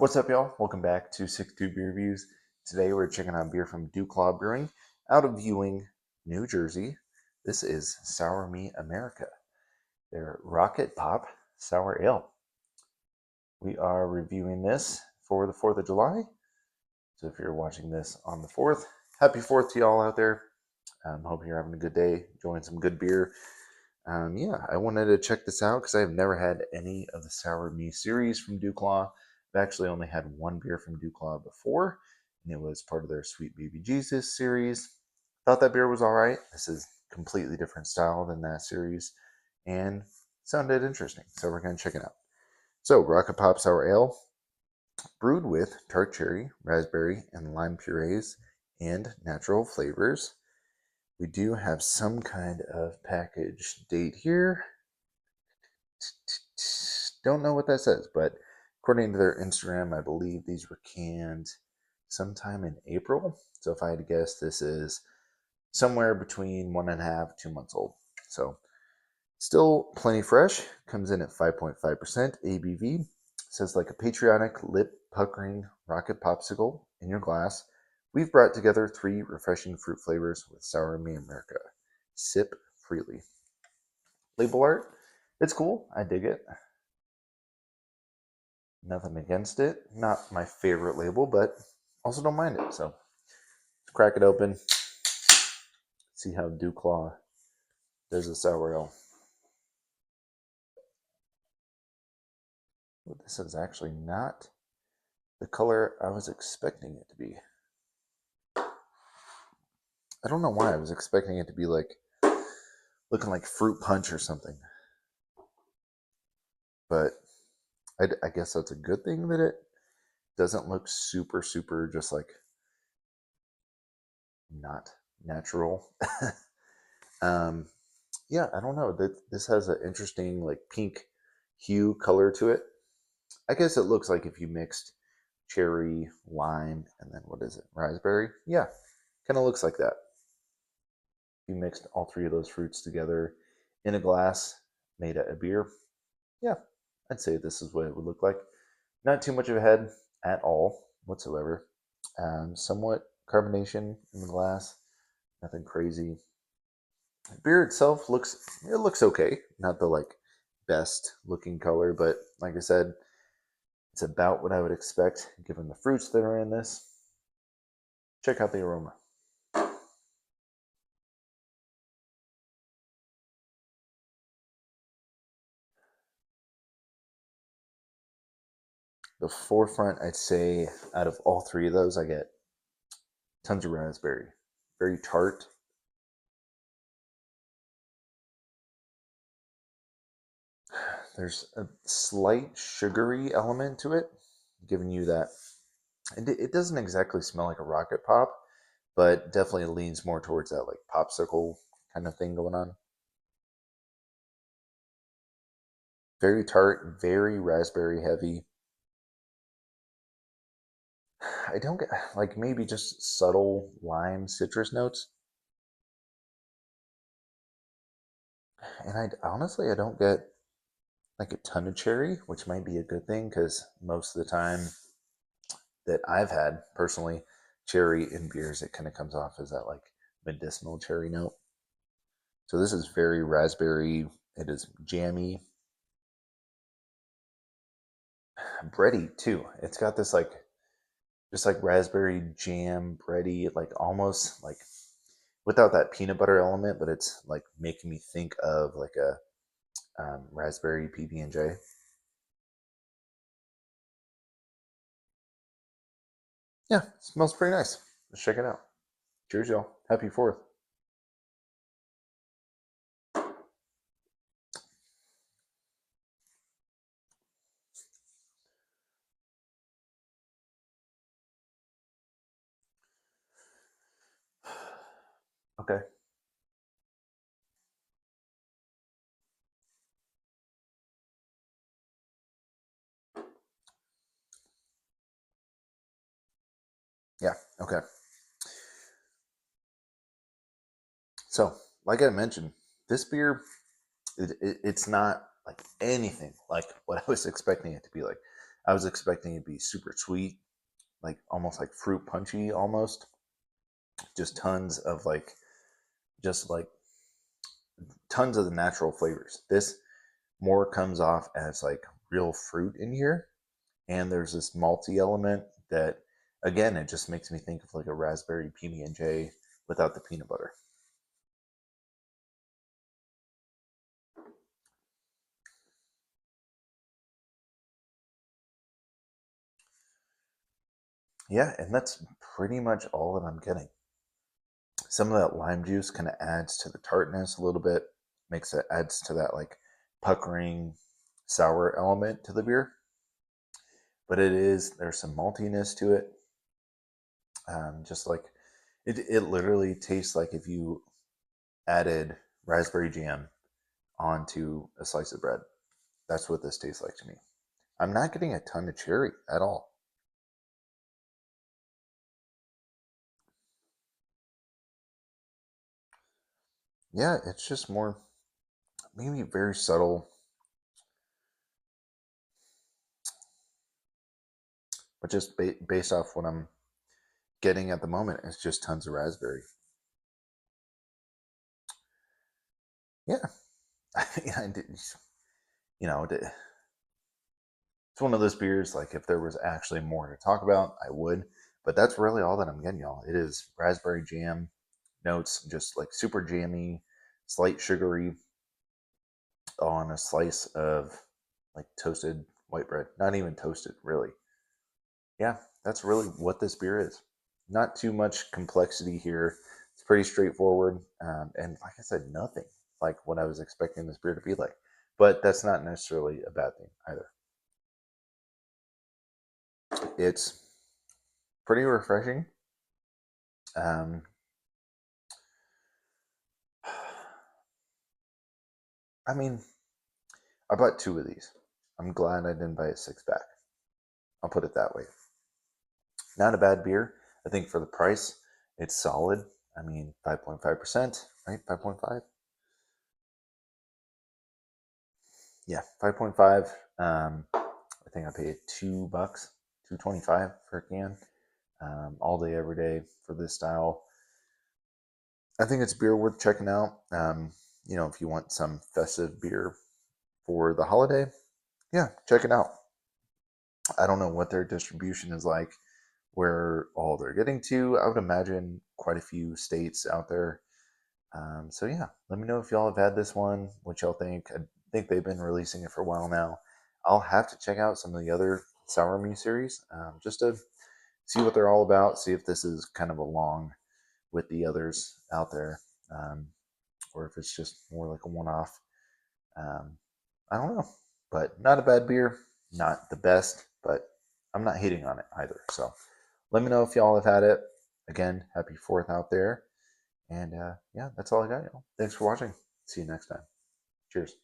What's up, y'all? Welcome back to 62 Beer Reviews. Today we're checking out beer from Duclaw Brewing out of Ewing, New Jersey. This is Sour Me America, their Rocket Pop Sour Ale. We are reviewing this for the 4th of July. So if you're watching this on the 4th, happy 4th to y'all out there. Hope you're having a good day, enjoying some good beer. I wanted to check this out because I've never had any of the Sour Me series from Duclaw. I've actually only had one beer from Duclaw before, and it was part of their Sweet Baby Jesus series. Thought that beer was all right. This is completely different style than that series, and sounded interesting, so we're going to check it out. So, Rocket Pop Sour Ale, brewed with tart cherry, raspberry, and lime purees and natural flavors. We do have some kind of package date here. Don't know what that says, but according to their Instagram, I believe these were canned sometime in April. So if I had to guess, this is somewhere between 1.5, 2 months old. So still plenty fresh. Comes in at 5.5% ABV. It says like a patriotic lip-puckering rocket popsicle in your glass. We've brought together 3 refreshing fruit flavors with Sour Me America. Sip freely. Label art, it's cool. I dig it. Nothing against it. Not my favorite label, but also don't mind it. So let's crack it open. See how Duclaw does a sour ale. Well, this is actually not the color I was expecting it to be. I don't know why I was expecting it to be like looking like fruit punch or something. But I guess that's a good thing that it doesn't look super just like not natural. Yeah, I don't know. This has an interesting like pink hue color to it. I guess it looks like if you mixed cherry, lime, and then what is it? Raspberry? Yeah, kind of looks like that. You mixed all 3 of those fruits together in a glass, made a beer. Yeah, I'd say this is what it would look like. Not too much of a head at all whatsoever. Somewhat carbonation in the glass. Nothing crazy. The beer itself looks okay. Not the like best looking color, but like I said, it's about what I would expect given the fruits that are in this. Check out the aroma. The forefront, I'd say, out of all 3 of those, I get tons of raspberry. Very tart. There's a slight sugary element to it, giving you that. And it doesn't exactly smell like a rocket pop, but definitely leans more towards that like popsicle kind of thing going on. Very tart, very raspberry heavy. I don't get like maybe just subtle lime citrus notes. And I don't get like a ton of cherry, which might be a good thing because most of the time that I've had personally, cherry in beers, it kind of comes off as that like medicinal cherry note. So this is very raspberry. It is jammy, bready too. It's got this like just like raspberry jam bready, like almost like without that peanut butter element, but it's like making me think of like a raspberry PB&J. Yeah, smells pretty nice. Let's check it out. Cheers, y'all. Happy 4th. Okay. Yeah, okay. So, like I mentioned, this beer, it's not like anything like what I was expecting it to be like. I was expecting it to be super sweet, like almost like fruit punchy almost. Just tons of just like tons of the natural flavors. This more comes off as like real fruit in here, and there's this malty element that, again, it just makes me think of like a raspberry PB&J without the peanut butter. Yeah, and that's pretty much all that I'm getting. Some of that lime juice kind of adds to the tartness a little bit, adds to that like puckering sour element to the beer. But there's some maltiness to it. Just like it literally tastes like if you added raspberry jam onto a slice of bread. That's what this tastes like to me. I'm not getting a ton of cherry at all. Yeah, it's just more, maybe very subtle, but just based off what I'm getting at the moment, it's just tons of raspberry. Yeah, I did, it's one of those beers. Like if there was actually more to talk about, I would. But that's really all that I'm getting, y'all. It is raspberry jam notes, just like super jammy, slight sugary on a slice of like toasted white bread. Not even toasted, really. Yeah, that's really what this beer is. Not too much complexity here. It's pretty straightforward. And like I said, nothing like what I was expecting this beer to be like. But that's not necessarily a bad thing either. It's pretty refreshing. Um, I mean, I bought two of these. I'm glad I didn't buy a six pack. I'll put it that way. Not a bad beer. I think for the price, it's solid. I mean, 5.5%, right? 5.5? Yeah, 5.5. I think I paid $2, 2.25 for a can, all day, every day for this style. I think it's a beer worth checking out. If you want some festive beer for the holiday, yeah, check it out. I don't know what their distribution is like, where all they're getting to. I would imagine quite a few states out there. So yeah, let me know if y'all have had this one, what y'all think. I think they've been releasing it for a while now. I'll have to check out some of the other Sour Me series, just to see what they're all about, see if this is kind of along with the others out there, um, or if it's just more like a one-off. Um, I don't know, but not a bad beer, not the best, but I'm not hating on it either. So let me know if y'all have had it. Again, happy 4th out there. And yeah, that's all I got, y'all. Thanks for watching. See you next time. Cheers.